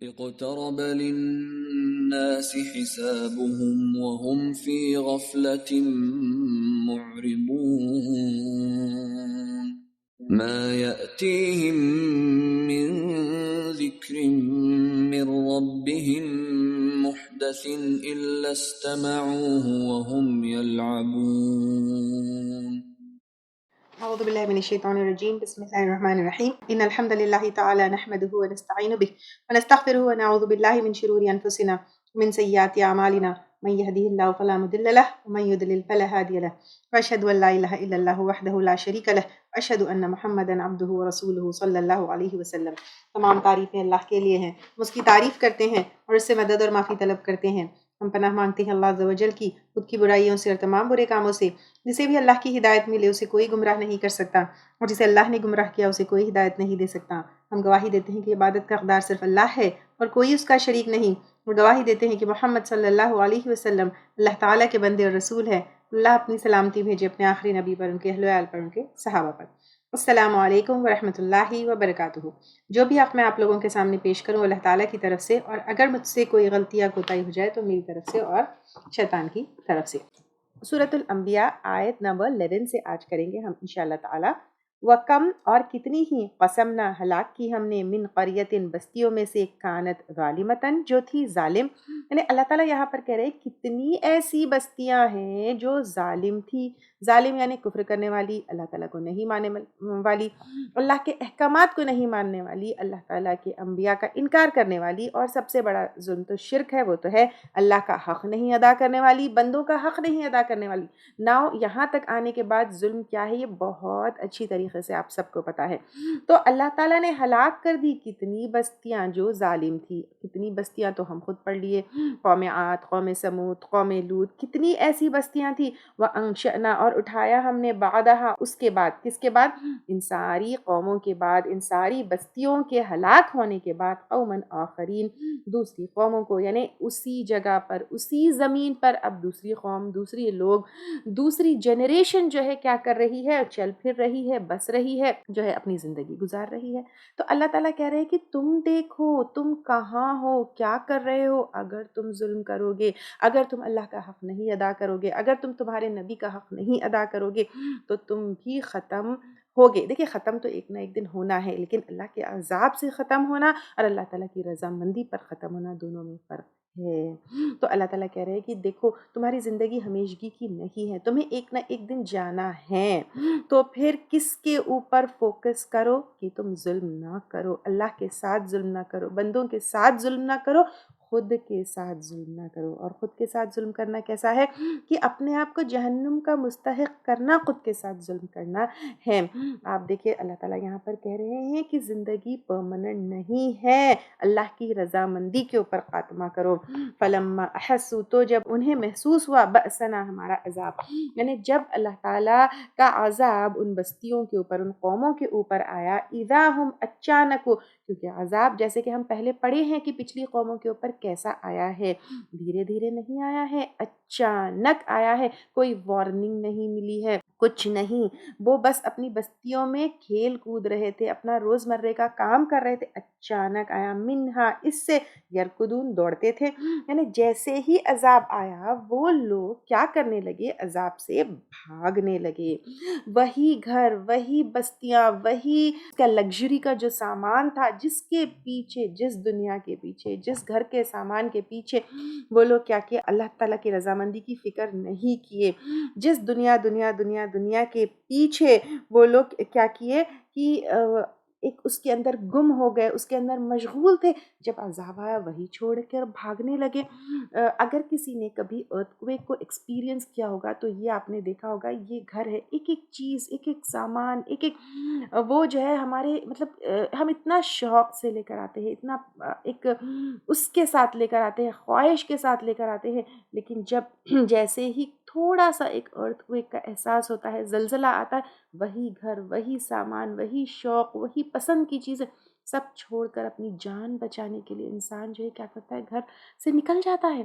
اقترب للناس حسابهم وهم في غفلة معرضون ما يأتيهم من ذكر من ربهم محدث إلا استمعوه وهم يلعبون أعوذ بالله من الشيطان الرجيم بسم الله الرحمن الرحيم إن الحمد لله تعالى نحمده ونستعين به ونستغفره ونعوذ بالله من شرور أنفسنا ومن سيئات أعمالنا من يهده الله فلا مضل له ومن يضلل فلا هادي له وأشهد أن لا إله إلا الله وحده لا شريك له وأشهد أن محمدا عبده ورسوله صلی اللہ علیہ وسلم۔ تمام تعریفیں اللہ کے لیے ہیں، ہم اس کی تعریف کرتے ہیں اور اس سے مدد اور معافی طلب کرتے ہیں۔ ہم پناہ مانگتے ہیں اللہ عز و جل کی خود کی برائیوں سے اور تمام برے کاموں سے۔ جسے بھی اللہ کی ہدایت ملے اسے کوئی گمراہ نہیں کر سکتا، اور جسے اللہ نے گمراہ کیا اسے کوئی ہدایت نہیں دے سکتا۔ ہم گواہی دیتے ہیں کہ عبادت کا حقدار صرف اللہ ہے اور کوئی اس کا شریک نہیں، اور گواہی دیتے ہیں کہ محمد صلی اللہ علیہ وسلم اللہ تعالیٰ کے بندے اور رسول ہے۔ اللہ اپنی سلامتی بھیجے اپنے آخری نبی پر، ان کے اہل و عیال پر، ان کے صحابہ پر۔ السلام علیکم ورحمۃ اللہ وبرکاتہ۔ جو بھی حق میں آپ لوگوں کے سامنے پیش کروں اللہ تعالیٰ کی طرف سے، اور اگر مجھ سے کوئی غلطی یا کوتاہی ہو جائے تو میری طرف سے اور شیطان کی طرف سے۔ سورۃ الانبیاء آیت نمبر 11 سے آج کریں گے ہم انشاءاللہ تعالی۔ وَكَمْ اور کتنی ہی قسمنا ہلاک کی ہم نے من قریتن بستیوں میں سے کانت ظالمتن جو تھی ظالم، یعنی اللہ تعالیٰ یہاں پر کہہ رہے کتنی ایسی بستیاں ہیں جو ظالم تھی۔ ظالم یعنی کفر کرنے والی، اللہ تعالیٰ کو نہیں ماننے والی، اللہ کے احکامات کو نہیں ماننے والی، اللہ تعالیٰ کے انبیاء کا انکار کرنے والی، اور سب سے بڑا ظلم تو شرک ہے، وہ تو ہے اللہ کا حق نہیں ادا کرنے والی، بندوں کا حق نہیں ادا کرنے والی۔ ناؤ یہاں تک آنے کے بعد ظلم کیا ہے یہ بہت اچھی طریقے سے آپ سب کو پتا ہے۔ تو اللہ تعالیٰ نے ہلاک کر دی کتنی بستیاں جو ظالم تھی۔ کتنی بستیاں تو ہم خود پڑھ لیے، قوم عاد، قوم سمود، قوم لوط، کتنی ایسی بستیاں تھی۔ وَأَنشَأْنَا اور اٹھایا ہم نے بعدہا اس کے بعد، کس کے بعد؟ ان ساری قوموں کے بعد، ان ساری بستیوں کے ہلاک ہونے کے بعد قوماً آخرین، دوسری قوموں کو، یعنی اسی جگہ پر اسی زمین پر اب دوسری قوم، دوسری لوگ، دوسری جنریشن جو ہے کیا کر رہی ہے؟ چل پھر رہی ہے، بس رہی ہے، جو ہے اپنی زندگی گزار رہی ہے۔ تو اللہ تعالیٰ کہہ رہے ہیں کہ تم دیکھو تم کہاں ہو، کیا کر رہے ہو۔ اگر تم ظلم کرو گے، اگر تم اللہ کا حق نہیں ادا کرو گے، اگر تم تمہارے نبی کا حق نہیں ادا کرو گے تو تم بھی ختم ہوگے۔ دیکھیں ختم تو ایک نہ ایک دن ہونا ہے، لیکن اللہ کے عذاب سے ختم ہونا اور اللہ تعالیٰ کی رضامندی پر ختم ہونا دونوں میں فرق ہے۔ تو اللہ تعالیٰ کہہ رہے ہیں کہ دیکھو تمہاری زندگی ہمیشگی کی نہیں ہے، تمہیں ایک نہ ایک دن جانا ہے، تو پھر کس کے اوپر فوکس کرو کہ تم ظلم نہ کرو، اللہ کے ساتھ ظلم نہ کرو، بندوں کے ساتھ ظلم نہ کرو، خود کے ساتھ ظلم نہ کرو۔ اور خود کے ساتھ ظلم کرنا کیسا ہے؟ کہ اپنے آپ کو جہنم کا مستحق کرنا، خود کے ساتھ ظلم کرنا ہے۔ آپ دیکھیں اللہ تعالیٰ یہاں پر کہہ رہے ہیں کہ زندگی پرماننٹ نہیں ہے، اللہ کی رضامندی کے اوپر خاتمہ کرو۔ فلما احسوا تو جب انہیں محسوس ہوا بأسنا ہمارا عذاب، یعنی جب اللہ تعالیٰ کا عذاب ان بستیوں کے اوپر، ان قوموں کے اوپر آیا، اذا ہم اچانک، کیونکہ عذاب جیسے کہ ہم پہلے پڑھے ہیں کہ پچھلی قوموں کے اوپر کیسا آیا ہے، دھیرے دھیرے نہیں آیا ہے، اچانک آیا ہے، کوئی وارننگ نہیں ملی ہے، کچھ نہیں، وہ بس اپنی بستیوں میں کھیل کود رہے تھے، اپنا روزمرہ کا کام کر رہے تھے، اچانک آیا، منہا اس سے، یرکدون دوڑتے تھے، یعنی جیسے ہی عذاب آیا وہ لوگ کیا کرنے لگے؟ عذاب سے بھاگنے لگے۔ وہی گھر، وہی بستیاں، وہی کا لگژری کا جو سامان تھا، جس کے پیچھے، جس دنیا کے پیچھے، جس گھر کے سامان کے پیچھے وہ لوگ کیا کیے؟ اللہ تعالیٰ کی رضامندی کی فکر نہیں کیے۔ جس دنیا کے پیچھے وہ لوگ کیا کیے کہ ایک اس کے اندر گم ہو گئے، اس کے اندر مشغول تھے، جب عذاب آیا وہی چھوڑ کر بھاگنے لگے۔ اگر کسی نے کبھی ارتھکویک کو ایکسپیرینس کیا ہوگا تو یہ آپ نے دیکھا ہوگا، یہ گھر ہے، ایک ایک چیز، ایک ایک سامان، ایک ایک وہ جو ہے ہمارے مطلب ہم اتنا شوق سے لے کر آتے ہیں، اتنا ایک اس کے ساتھ لے کر آتے ہیں، خواہش کے ساتھ لے کر آتے ہیں، لیکن جب جیسے ہی تھوڑا سا ایک ارتھکویک کا احساس ہوتا ہے، زلزلہ آتا ہے، وہی گھر، وہی سامان، وہی شوق، وہی پسند کی چیزیں سب چھوڑ کر اپنی جان بچانے کے لیے انسان جو ہے کیا کرتا ہے؟ گھر سے نکل جاتا ہے۔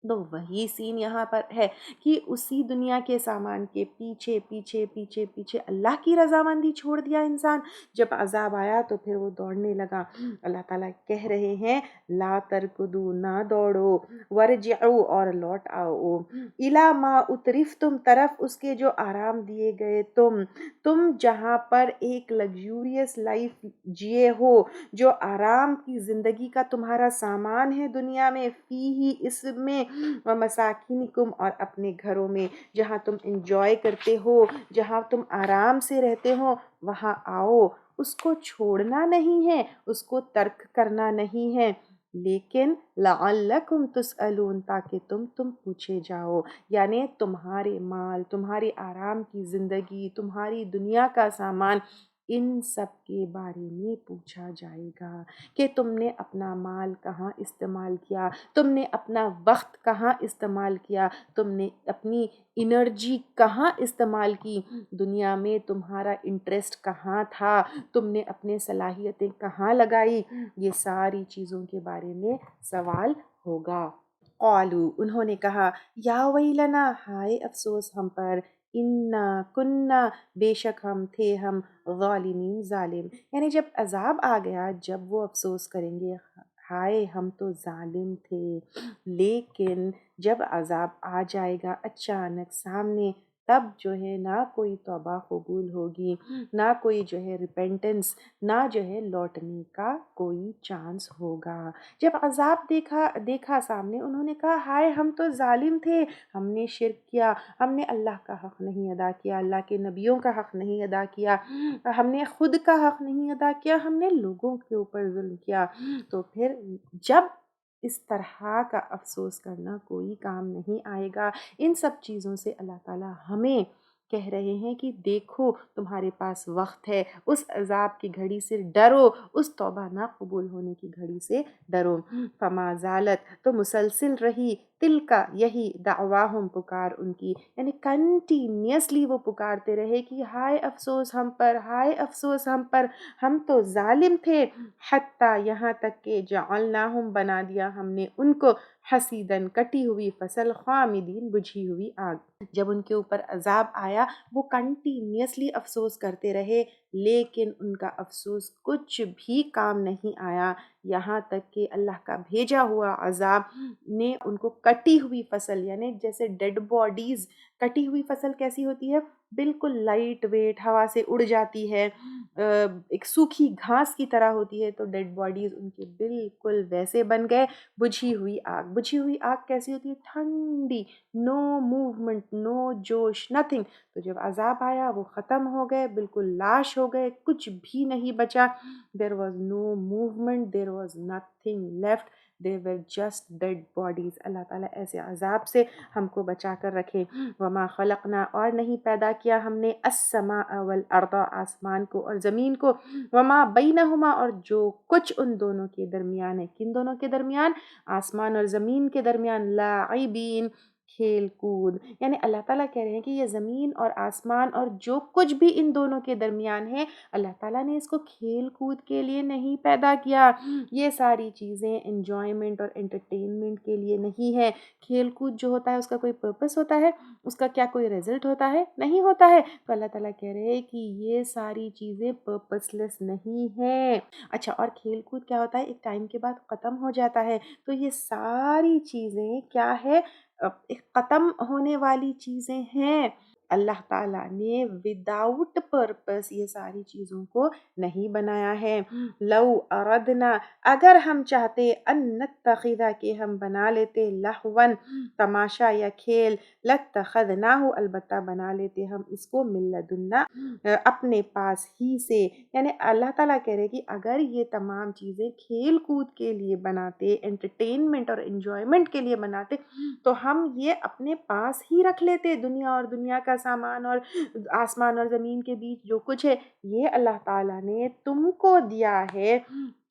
تو وہی سین یہاں پر ہے کہ اسی دنیا کے سامان کے پیچھے پیچھے پیچھے پیچھے اللہ کی رضامندی چھوڑ دیا انسان. جب عذاب آیا تو پھر وہ دوڑنے لگا. اللہ تعالیٰ کہہ رہے ہیں لا ترکدو، نہ دوڑو، ورجعو، اور لوٹ آؤ، الا ما اترفتم، طرف اس کے جو آرام دیے گئے تم جہاں پر ایک لگزوریس لائف جیے ہو، جو آرام کی زندگی کا تمہارا سامان ہے دنیا میں، فی ہی اس میں، مساکینکم، اور اپنے گھروں میں جہاں تم انجوائے کرتے ہو، جہاں تم آرام سے رہتے ہو، وہاں آؤ. اس کو چھوڑنا نہیں ہے، اس کو ترک کرنا نہیں ہے، لیکن لعلکم تسألون، تاکہ تم پوچھے جاؤ. یعنی تمہارے مال، تمہاری آرام کی زندگی، تمہاری دنیا کا سامان، ان سب کے بارے میں پوچھا جائے گا کہ تم نے اپنا مال کہاں استعمال کیا، تم نے اپنا وقت کہاں استعمال کیا، تم نے اپنی انرجی کہاں استعمال کی، دنیا میں تمہارا انٹرسٹ کہاں تھا، تم نے اپنے صلاحیتیں کہاں لگائی. یہ ساری چیزوں کے بارے میں سوال ہوگا. قالو، انہوں نے کہا یا ویلنا، ہائے افسوس ہم پر، انا کننا، بے شک ہم ظالمین، ظالم. یعنی جب عذاب آ گیا، جب وہ افسوس کریں گے ہائے ہم تو ظالم تھے. لیکن جب عذاب آ جائے گا اچانک سامنے، تب جو ہے نہ کوئی توبہ قبول ہوگی، نہ کوئی جو ہے ریپینٹنس، نہ جو ہے لوٹنے کا کوئی چانس ہوگا. جب عذاب دیکھا سامنے، انہوں نے کہا ہائے ہم تو ظالم تھے، ہم نے شرک کیا، ہم نے اللہ کا حق نہیں ادا کیا، اللہ کے نبیوں کا حق نہیں ادا کیا، ہم نے خود کا حق نہیں ادا کیا، ہم نے لوگوں کے اوپر ظلم کیا. تو پھر جب اس طرح کا افسوس کرنا کوئی کام نہیں آئے گا. ان سب چیزوں سے اللہ تعالیٰ ہمیں کہہ رہے ہیں کہ دیکھو تمہارے پاس وقت ہے، اس عذاب کی گھڑی سے ڈرو، اس توبہ نہ قبول ہونے کی گھڑی سے ڈرو. فما زالت، تو مسلسل رہی، تل کا، یہی، دعواہم، پکار ان کی، یعنی کنٹینیوسلی وہ پکارتے رہے کہ ہائے افسوس ہم پر، ہائے افسوس ہم پر، ہم تو ظالم تھے. حتیٰ، یہاں تک کہ جعلناہم، بنا دیا ہم نے ان کو، حسیدن، کٹی ہوئی فصل، خامدین، بجھی ہوئی آگ. جب ان کے اوپر عذاب آیا وہ کنٹینیوسلی افسوس کرتے رہے، لیکن ان کا افسوس کچھ بھی کام نہیں آیا، یہاں تک کہ اللہ کا بھیجا ہوا عذاب نے ان کو کٹی ہوئی فصل، یعنی جیسے ڈیڈ باڈیز، کٹی ہوئی فصل کیسی ہوتی ہے، بالکل لائٹ ویٹ، ہوا سے اڑ جاتی ہے، ایک سوکھی گھاس کی طرح ہوتی ہے، تو ڈیڈ باڈیز ان کے بالکل ویسے بن گئے. بجھی ہوئی آگ، بجھی ہوئی آگ کیسی ہوتی ہے، ٹھنڈی، نو موومنٹ، نو جوش، نتھنگ. تو جب عذاب آیا وہ ختم ہو گئے، بالکل لاش ہو گئے، کچھ بھی نہیں بچا. There was no movement, there was nothing left, they were just dead bodies. اللہ تعالیٰ ایسے عذاب سے ہم کو بچا کر رکھے. وما خلقنا، اور نہیں پیدا کیا ہم نے، السماء والارض، آسمان کو اور زمین کو، وما بینہما، اور جو کچھ ان دونوں کے درمیان ہے. کن دونوں کے درمیان؟ آسمان اور زمین کے درمیان. لاعبین، کھیل کود. یعنی اللہ تعالیٰ کہہ رہے ہیں کہ یہ زمین اور آسمان اور جو کچھ بھی ان دونوں کے درمیان ہے، اللہ تعالیٰ نے اس کو کھیل کود کے لیے نہیں پیدا کیا. یہ ساری چیزیں انجوائمنٹ اور انٹرٹینمنٹ کے لیے نہیں ہے. کھیل کود جو ہوتا ہے اس کا کوئی پرپس ہوتا ہے؟ اس کا کیا کوئی رزلٹ ہوتا ہے؟ نہیں ہوتا ہے. تو اللہ تعالیٰ کہہ رہے ہیں کہ یہ ساری چیزیں پرپس لیس نہیں ہیں. اچھا، اور کھیل کود کیا ہوتا ہے؟ ایک ٹائم کے بعد ختم ہو جاتا ہے. تو یہ ساری چیزیں کیا ہے؟ ختم ہونے والی چیزیں ہیں. اللہ تعالیٰ نے وداؤٹ پرپس یہ ساری چیزوں کو نہیں بنایا ہے. لو اردنا، اگر ہم چاہتے، ان نتخذا، کہ ہم بنا لیتے، لہون، تماشا یا کھیل، لاتخذناہ، البتہ بنا لیتے ہم اس کو، من لدنا، اپنے پاس ہی سے. یعنی اللہ تعالیٰ کہہ رہے کہ اگر یہ تمام چیزیں کھیل کود کے لیے بناتے، انٹرٹینمنٹ اور انجوائمنٹ کے لیے بناتے، تو ہم یہ اپنے پاس ہی رکھ لیتے. دنیا اور دنیا کا سامان اور آسمان اور زمین کے بیچ جو کچھ ہے، یہ اللہ تعالیٰ نے تم کو دیا ہے.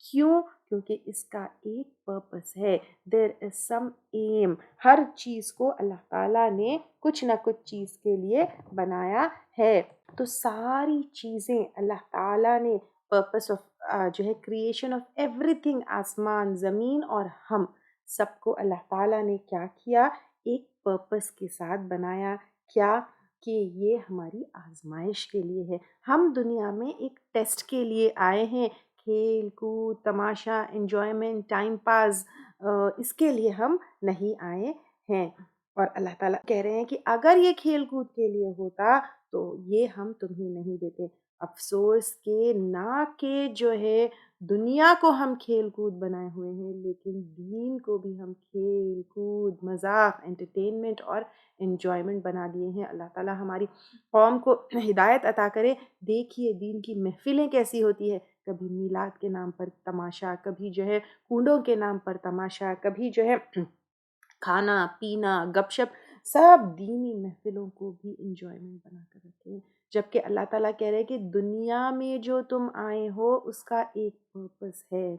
کیوں؟ کیونکہ اس کا ایک پرپس ہے. دیر از سم ایم. ہر چیز کو اللہ تعالیٰ نے کچھ نہ کچھ چیز کے لیے بنایا ہے. تو ساری چیزیں اللہ تعالیٰ نے پرپس آف جو ہے کریشن آف ایوری تھنگ، آسمان، زمین اور ہم، سب کو اللہ تعالیٰ نے کیا کیا؟ ایک پرپس کے ساتھ بنایا. کیا؟ کہ یہ ہماری آزمائش کے لیے ہے. ہم دنیا میں ایک ٹیسٹ کے لیے آئے ہیں. کھیل کود تماشا انجوائمنٹ ٹائم پاس اس کے لیے ہم نہیں آئے ہیں. اور اللہ تعالیٰ کہہ رہے ہیں کہ اگر یہ کھیل کود کے لیے ہوتا تو یہ ہم تمہیں نہیں دیتے. افسوس کہ نہ کہ جو ہے دنیا کو ہم کھیل کود بنائے ہوئے ہیں، لیکن دین کو بھی ہم کھیل کود مذاق انٹرٹینمنٹ اور انجوائمنٹ بنا دیے ہیں. اللہ تعالیٰ ہماری قوم کو ہدایت عطا کرے. دیکھیے دین کی محفلیں کیسی ہوتی ہے، کبھی میلاد کے نام پر تماشا، کبھی جو ہے کنڈوں کے نام پر تماشا، کبھی جو ہے کھانا پینا گپ شپ، سب دینی محفلوں کو بھی انجوائمنٹ بنا کر رکھے ہیں. جبکہ اللہ تعالیٰ کہہ رہے کہ دنیا میں جو تم آئے ہو اس کا ایک پرپس ہے.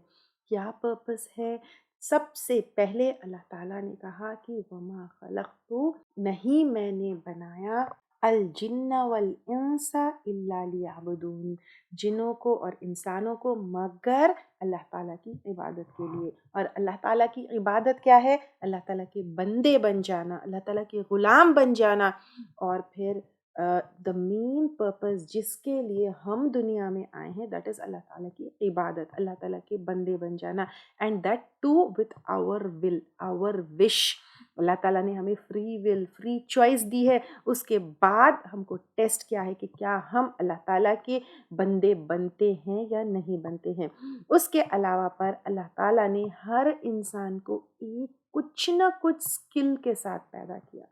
کیا پرپس ہے؟ سب سے پہلے اللہ تعالیٰ نے کہا کہ وما خلقت، نہیں میں نے بنایا الجن والانس الا لیعبدون، جنوں کو اور انسانوں کو مگر اللہ تعالیٰ کی عبادت کے لیے. اور اللہ تعالیٰ کی عبادت کیا ہے؟ اللہ تعالیٰ کے بندے بن جانا، اللہ تعالیٰ کے غلام بن جانا. اور پھر دا مین پرپز جس کے لیے ہم دنیا میں آئے ہیں دیٹ از اللہ تعالیٰ کی عبادت، اللہ تعالیٰ کے بندے بن جانا. اینڈ دیٹ ٹو وتھ آور ول، آور وش. اللہ تعالیٰ نے ہمیں فری ول فری چوائس دی ہے. اس کے بعد ہم کو ٹیسٹ کیا ہے کہ کیا ہم اللہ تعالیٰ کے بندے بنتے ہیں یا نہیں بنتے ہیں. اس کے علاوہ پر اللہ تعالیٰ نے ہر انسان کو ایک کچھ نہ کچھ اسکل کے ساتھ پیدا کیا،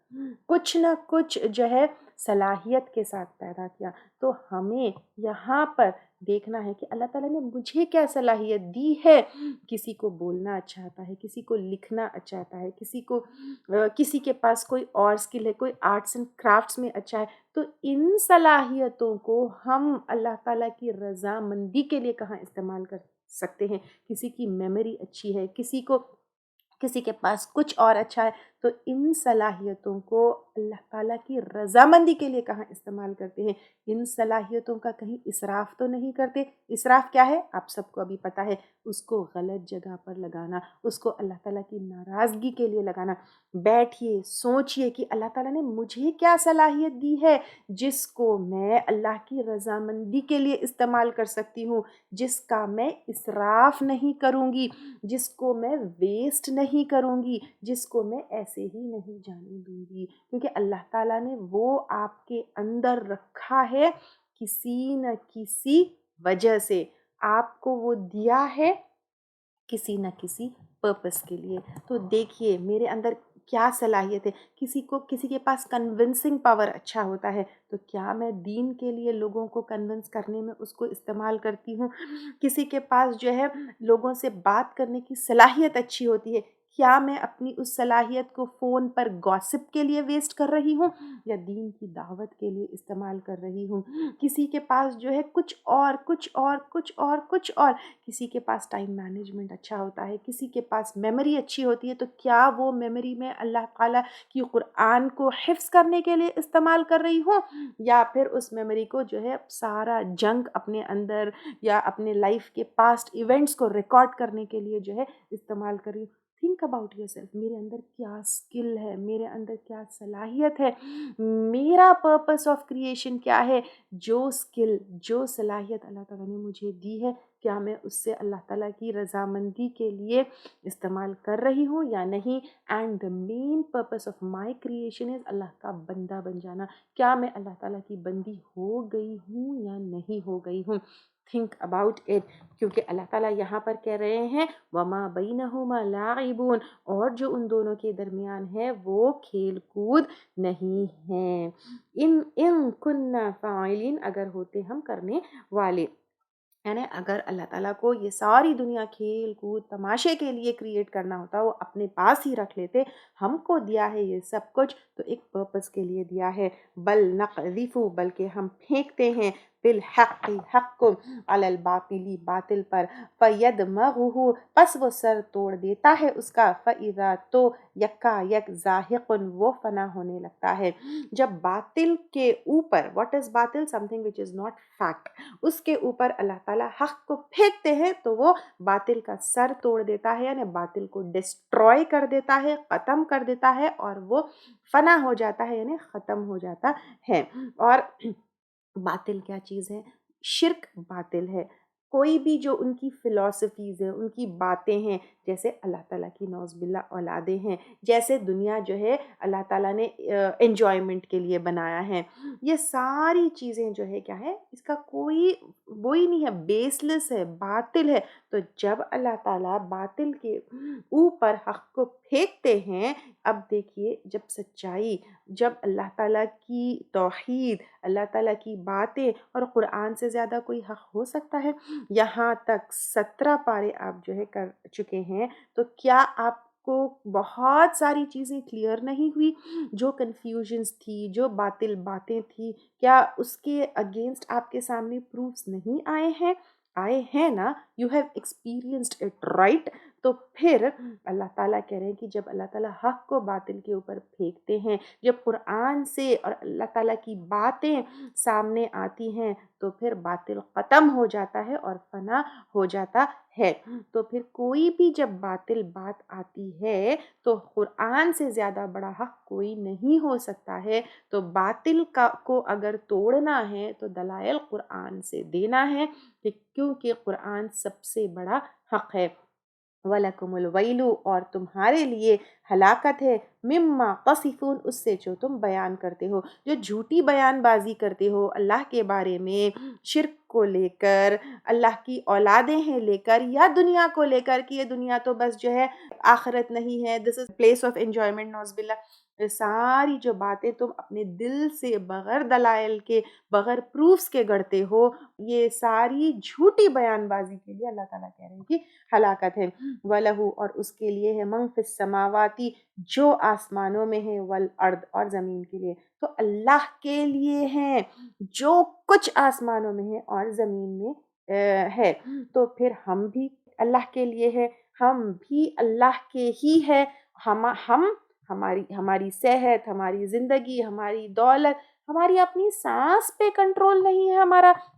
کچھ نہ کچھ جو ہے صلاحیت کے ساتھ پیدا کیا. تو ہمیں یہاں پر دیکھنا ہے کہ اللہ تعالیٰ نے مجھے کیا صلاحیت دی ہے. کسی کو بولنا اچھا آتا ہے، کسی کو لکھنا اچھا آتا ہے، کسی کے پاس کوئی اور اسکل ہے، کوئی آرٹس اینڈ کرافٹس میں اچھا ہے. تو ان صلاحیتوں کو ہم اللہ تعالیٰ کی رضامندی کے لیے کہاں استعمال کر سکتے ہیں. کسی کی میموری اچھی ہے، کسی کے پاس کچھ اور اچھا ہے، تو ان صلاحیتوں کو اللہ تعالیٰ کی رضامندی کے لیے کہاں استعمال کرتے ہیں. ان صلاحیتوں کا کہیں اسراف تو نہیں کرتے. اسراف کیا ہے آپ سب کو ابھی پتہ ہے، اس کو غلط جگہ پر لگانا، اس کو اللہ تعالیٰ کی ناراضگی کے لیے لگانا. بیٹھیے سوچئے کہ اللہ تعالیٰ نے مجھے کیا صلاحیت دی ہے جس کو میں اللہ کی رضامندی کے لیے استعمال کر سکتی ہوں، جس کا میں اسراف نہیں کروں گی، جس کو میں ویسٹ نہیں کروں گی، جس کو میں ایسے ہی نہیں جانے دوں گی. کیونکہ اللہ تعالیٰ نے وہ آپ کے اندر رکھا ہے کسی نہ کسی وجہ سے، آپ کو وہ دیا ہے کسی نہ کسی پرپس کے لیے. تو دیکھیے میرے اندر کیا صلاحیت ہے. کسی کے پاس کنونسنگ پاور اچھا ہوتا ہے، تو کیا میں دین کے لیے لوگوں کو کنونس کرنے میں اس کو استعمال کرتی ہوں. کسی کے پاس جو ہے لوگوں سے بات کرنے کی صلاحیت اچھی ہوتی ہے، کیا میں اپنی اس صلاحیت کو فون پر گاسپ کے لیے ویسٹ کر رہی ہوں یا دین کی دعوت کے لیے استعمال کر رہی ہوں. کسی کے پاس جو ہے کچھ اور کسی کے پاس ٹائم مینجمنٹ اچھا ہوتا ہے، کسی کے پاس میموری اچھی ہوتی ہے، تو کیا وہ میموری میں اللہ تعالیٰ کی قرآن کو حفظ کرنے کے لیے استعمال کر رہی ہوں، یا پھر اس میموری کو جو ہے سارا جنک اپنے اندر یا اپنے لائف کے پاسٹ ایونٹس کو ریکارڈ کرنے کے لیے جو ہے استعمال کر رہی ہوں. Think about your self. میرے اندر کیا اسکل ہے، میرے اندر کیا صلاحیت ہے، میرا پرپس آف کریشن کیا ہے. جو اسکل جو صلاحیت اللہ تعالیٰ نے مجھے دی ہے، کیا میں اس سے اللہ تعالیٰ کی رضامندی کے لیے استعمال کر رہی ہوں یا نہیں. And the main purpose of my creation is اللہ کا بندہ بن جانا. کیا میں اللہ تعالیٰ کی بندی ہو گئی ہوں یا نہیں ہو گئی ہوں. Think about it. کیونکہ اللہ تعالیٰ یہاں پر کہہ رہے ہیں وما بینہما لاعبون، اور جو ان دونوں کے درمیان ہے وہ کھیل کود نہیں ہیں. ان کننا فاعلین، اگر ہوتے ہم کرنے والے. یعنی اگر اللہ تعالیٰ کو یہ ساری دنیا کھیل کود تماشے کے لیے کریٹ کرنا ہوتا وہ اپنے پاس ہی رکھ لیتے. ہم کو دیا ہے یہ سب کچھ تو ایک پرپس کے لیے دیا ہے. بل نقذف، بلکہ ہم پھینکتے ہیں بالحق حق کو، علی الباطل باطل پر، فیدمغہ پس وہ سر توڑ دیتا ہے اس کا، فاذا تو یکا یک زاہق وہ فنا ہونے لگتا ہے۔ جب باطل کے اوپر، واٹ از باطل؟ something which is not fact، اس کے اوپر اللہ تعالیٰ حق کو پھینکتے ہیں تو وہ باطل کا سر توڑ دیتا ہے، یعنی باطل کو ڈسٹروائے کر دیتا ہے، ختم کر دیتا ہے، اور وہ فنا ہو جاتا ہے، یعنی ختم ہو جاتا ہے۔ اور باطل کیا چیز ہے؟ شرک باطل ہے۔ کوئی بھی جو ان کی فلاسفیز ہیں، ان کی باتیں ہیں، جیسے اللہ تعالیٰ کی نعوذ باللہ اولادیں ہیں، جیسے دنیا جو ہے اللہ تعالیٰ نے انجوائمنٹ کے لیے بنایا ہے، یہ ساری چیزیں جو ہے کیا ہے، اس کا کوئی وہی نہیں ہے، بیس لیس ہے، باطل ہے۔ تو جب اللہ تعالیٰ باطل کے اوپر حق کو پھینکتے ہیں، اب دیکھیے جب سچائی، جب اللہ تعالیٰ کی توحید، اللہ تعالیٰ کی باتیں اور قرآن سے زیادہ کوئی حق ہو سکتا ہے؟ یہاں تک 17 پارے آپ جو ہے کر چکے ہیں، تو کیا آپ کو بہت ساری چیزیں کلیئر نہیں ہوئی؟ جو کنفیوژنس تھی، جو باطل باتیں تھی، کیا اس کے اگینسٹ آپ کے سامنے پروفز نہیں آئے ہیں؟ آئے ہیں نا، you have experienced it right. تو پھر اللہ تعالیٰ کہہ رہے ہیں کہ جب اللہ تعالیٰ حق کو باطل کے اوپر پھینکتے ہیں، جب قرآن سے اور اللہ تعالیٰ کی باتیں سامنے آتی ہیں، تو پھر باطل ختم ہو جاتا ہے اور فنا ہو جاتا ہے۔ تو پھر کوئی بھی جب باطل بات آتی ہے تو قرآن سے زیادہ بڑا حق کوئی نہیں ہو سکتا ہے۔ تو باطل کو اگر توڑنا ہے تو دلائل قرآن سے دینا ہے، کیونکہ قرآن سب سے بڑا حق ہے۔ وَلَكُمُ الْوَيْلُ اور تمہارے لیے ہلاکت ہے، مما تصفون اس سے جو تم بیان کرتے ہو، جو جھوٹی بیان بازی کرتے ہو اللہ کے بارے میں، شرک کو لے کر، اللہ کی اولادیں ہیں لے کر، یا دنیا کو لے کر کہ یہ دنیا تو بس جو ہے آخرت نہیں ہے، دس از پلیس آف انجوائمنٹ، نعوذ باللہ۔ یہ ساری جو باتیں تم اپنے دل سے بغیر دلائل کے، بغیر پروفز کے گڑتے ہو، یہ ساری جھوٹی بیان بازی کے لیے اللہ تعالیٰ کہہ رہے ہیں کہ ہلاکت ہے۔ وَلَهُ اور اس کے لیے ہے، مَن فِی السَّمَاوَاتِ جو آسمانوں میں ہے، وَالْأَرْضِ اور زمین کے لیے، تو اللہ کے لیے ہیں جو کچھ آسمانوں میں ہے اور زمین میں ہے۔ تو پھر ہم بھی اللہ کے لیے ہے، ہم بھی اللہ کے ہی ہے، ہماری صحت، ہماری زندگی، ہماری دولت، ہماری اپنی سانس پہ کنٹرول نہیں ہے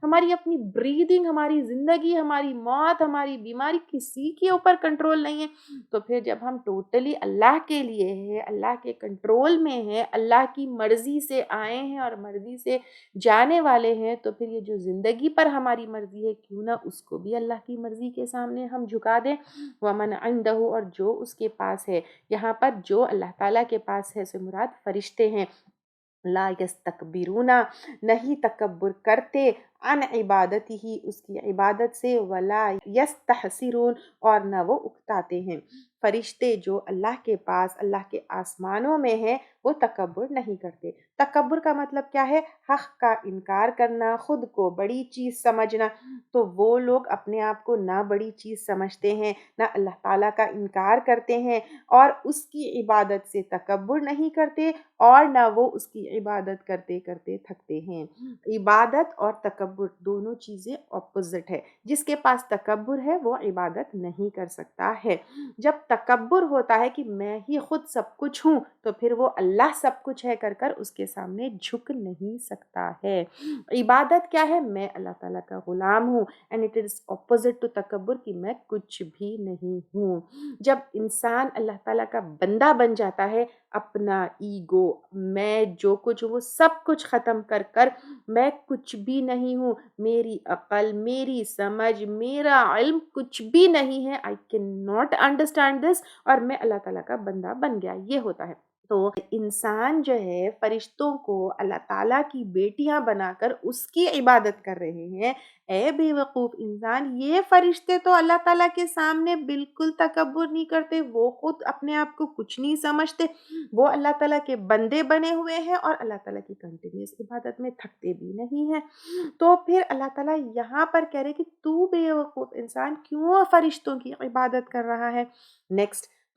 ہماری اپنی بریدنگ، ہماری زندگی، ہماری موت، ہماری بیماری کسی کے اوپر کنٹرول نہیں ہے۔ تو پھر جب ہم ٹوٹلی اللہ کے لیے ہے، اللہ کے کنٹرول میں ہے، اللہ کی مرضی سے آئے ہیں اور مرضی سے جانے والے ہیں، تو پھر یہ جو زندگی پر ہماری مرضی ہے، کیوں نہ اس کو بھی اللہ کی مرضی کے سامنے ہم جھکا دیں۔ وَمَنْ عِنْدَهُ اور جو اس کے پاس ہے، یہاں پر جو اللہ تعالیٰ کے پاس ہے سے مراد فرشتے ہیں، لا یستکبرون نہیں تکبر کرتے، عن عبادتی ہی اس کی عبادت سے، ولا یستحسرون اور نہ وہ اکتاتے ہیں۔ فرشتے جو اللہ کے پاس، اللہ کے آسمانوں میں ہیں، وہ تکبر نہیں کرتے۔ تکبر کا مطلب کیا ہے؟ حق کا انکار کرنا، خود کو بڑی چیز سمجھنا۔ تو وہ لوگ اپنے آپ کو نہ بڑی چیز سمجھتے ہیں، نہ اللہ تعالیٰ کا انکار کرتے ہیں، اور اس کی عبادت سے تکبر نہیں کرتے، اور نہ وہ اس کی عبادت کرتے کرتے تھکتے ہیں۔ عبادت اور تکبر دونوں چیزیں اپوزٹ ہے۔ جس کے پاس تکبر ہے وہ عبادت نہیں کر سکتا ہے۔ جب تکبر ہوتا ہے کہ میں ہی خود سب کچھ ہوں، تو پھر وہ اللہ سب کچھ ہے کر کر اس کے سامنے جھک نہیں سکتا ہے۔ عبادت کیا ہے؟ میں اللہ تعالیٰ کا غلام ہوں، and it is opposite to تکبر کہ میں کچھ بھی نہیں ہوں۔ جب انسان اللہ تعالیٰ کا بندہ بن جاتا ہے، اپنا ایگو، میں جو کچھ ہوں وہ سب کچھ ختم کر کر میں کچھ بھی نہیں ہوں، میری عقل، میری سمجھ، میرا علم کچھ بھی نہیں ہے، I cannot understand this، اور میں اللہ تعالیٰ کا بندہ بن گیا، یہ ہوتا ہے۔ تو انسان جو ہے فرشتوں کو اللہ تعالیٰ کی بیٹیاں بنا کر اس کی عبادت کر رہے ہیں۔ اے بے وقوف انسان، یہ فرشتے تو اللہ تعالیٰ کے سامنے بالکل تکبر نہیں کرتے، وہ خود اپنے آپ کو کچھ نہیں سمجھتے، وہ اللہ تعالیٰ کے بندے بنے ہوئے ہیں اور اللہ تعالیٰ کی کنٹینیوس عبادت میں تھکتے بھی نہیں ہیں۔ تو پھر اللہ تعالیٰ یہاں پر کہہ رہے کہ تو بے وقوف انسان کیوں فرشتوں کی عبادت کر رہا ہے۔ نیکسٹ،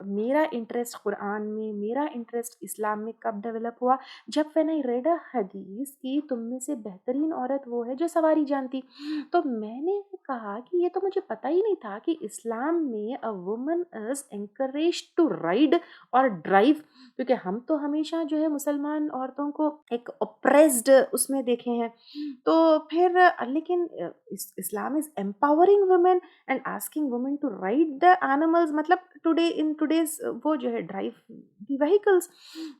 میرا انٹرسٹ قرآن میں، میرا انٹرسٹ اسلام میں کب ڈیولپ ہوا؟ جب when I read a حدیث کہ تم میں سے بہترین عورت وہ ہے جو سواری جانتی، تو میں نے کہا کہ یہ تو مجھے پتہ ہی نہیں تھا کہ اسلام میں a woman is encouraged to ride اور ڈرائیو، کیونکہ ہم تو ہمیشہ جو ہے مسلمان عورتوں کو ایک oppressed اس میں دیکھے ہیں. تو پھر لیکن Islam is empowering women and asking women to ride the animals, مطلب ان ٹوڈیز وہ جو ہے ڈرائیو دی وہیکلس.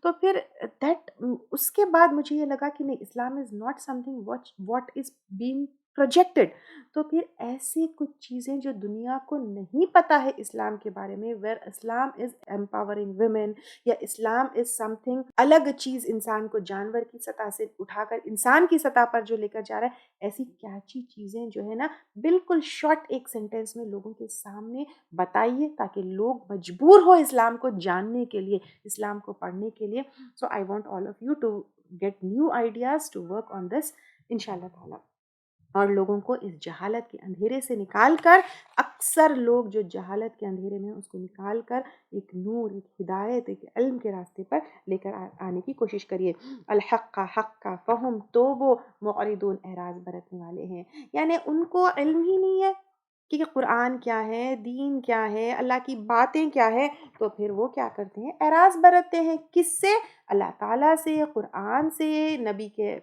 تو پھر دیٹ اس کے بعد مجھے یہ لگا کہ نہیں، Islam is not something what is being projected. تو پھر ایسی کچھ چیزیں جو دنیا کو نہیں پتہ ہے اسلام کے بارے میں، where Islam is empowering women, یا اسلام از سم تھنگ الگ چیز، انسان کو جانور کی سطح سے اٹھا کر انسان کی سطح پر جو لے کر جا رہا ہے، ایسی کیچی چیزیں جو ہے نا بالکل شارٹ ایک سینٹینس میں لوگوں کے سامنے بتائیے، تاکہ لوگ مجبور ہو اسلام کو جاننے کے لیے، اسلام کو پڑھنے کے لیے. So I want all of you to get new ideas to work on this انشاء اللہ تعالیٰ، اور لوگوں کو اس جہالت کے اندھیرے سے نکال کر، اکثر لوگ جو جہالت کے اندھیرے میں اس کو نکال کر ایک نور، ایک ہدایت، ایک علم کے راستے پر لے کر آنے کی کوشش کریے. الحق کا حق کا فہم تو وہ معرضون، اعراض برتنے والے ہیں، یعنی ان کو علم ہی نہیں ہے کہ قرآن کیا ہے، دین کیا ہے، اللہ کی باتیں کیا ہے. تو پھر وہ کیا کرتے ہیں؟ اعراض برتتے ہیں. کس سے؟ اللہ تعالیٰ سے، قرآن سے، نبی کے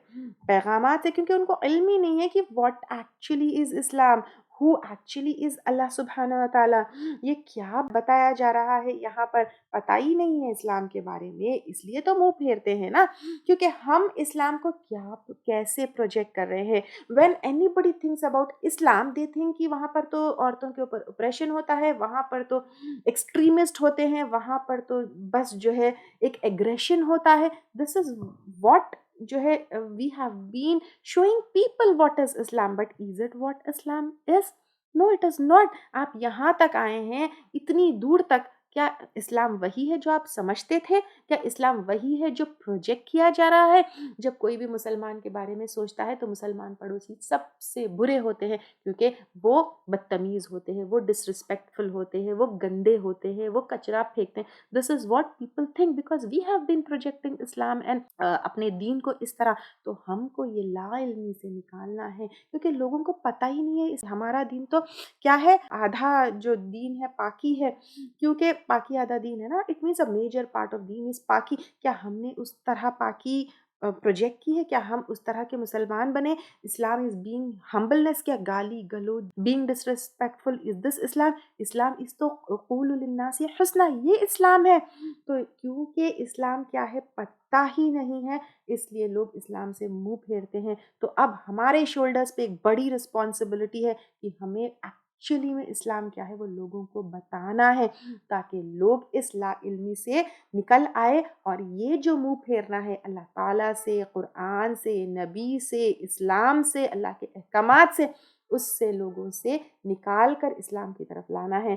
پیغامات سے، کیونکہ ان کو علم ہی نہیں ہے کہ what actually is Islam, who actually is اللہ سبحانہ و تعالیٰ. یہ کیا بتایا جا رہا ہے یہاں پر، پتہ ہی نہیں ہے اسلام کے بارے میں. اس لیے تو منہ پھیرتے ہیں نا، کیونکہ ہم اسلام کو کیسے پروجیکٹ کر رہے ہیں. when anybody thinks about Islam they think کہ وہاں پر تو عورتوں کے اوپر اپریشن ہوتا ہے، وہاں پر تو ایکسٹریمسٹ ہوتے ہیں، وہاں پر تو بس جو ہے ایک ایگریشن ہوتا ہے. this is what جو ہے we have been showing people what is Islam, but is it what Islam is? No, it is not. آپ یہاں تک آئے ہیں، اتنی دور تک. کیا اسلام وہی ہے جو آپ سمجھتے تھے؟ کیا اسلام وہی ہے جو پروجیکٹ کیا جا رہا ہے؟ جب کوئی بھی مسلمان کے بارے میں سوچتا ہے تو مسلمان پڑوسی سب سے برے ہوتے ہیں، کیونکہ وہ بدتمیز ہوتے ہیں، وہ ڈسرسپیکٹفل ہوتے ہیں، وہ گندے ہوتے ہیں، وہ کچرا پھینکتے ہیں. This is what people think because we have been projecting Islam and اپنے دین کو اس طرح. تو ہم کو یہ لا علمی سے نکالنا ہے، کیونکہ لوگوں کو پتہ ہی نہیں ہے ہمارا دین تو کیا ہے. آدھا جو دین ہے پاکی ہے، کیونکہ پاکی آدھا دین ہے نا. It means a major part of دین از پاکی. کیا ہم نے اس طرح پاکی پروجیکٹ کی ہے؟ کیا ہم اس طرح کے مسلمان بنے؟ اسلام از بینگ ہمبلنس. کیا گالی گلوچ، بینگ ڈسریسپیکٹفل، از دس اسلام؟ اسلام اس تو قولوا للناس حسنا، یہ اسلام ہے. تو کیونکہ اسلام کیا ہے پتہ ہی نہیں ہے، اس لیے لوگ اسلام سے منہ پھیرتے ہیں. تو اب ہمارے شولڈرز پہ ایک بڑی رسپانسبلٹی ہے کہ ہمیں ایکچولی میں اسلام کیا ہے وہ لوگوں کو بتانا ہے، تاکہ لوگ اس لا علمی سے نکل آئے. اور یہ جو منہ پھیرنا ہے اللہ تعالیٰ سے، قرآن سے، نبی سے، اسلام سے، اللہ کے احکامات سے، اس سے لوگوں سے نکال کر اسلام کی طرف لانا ہے.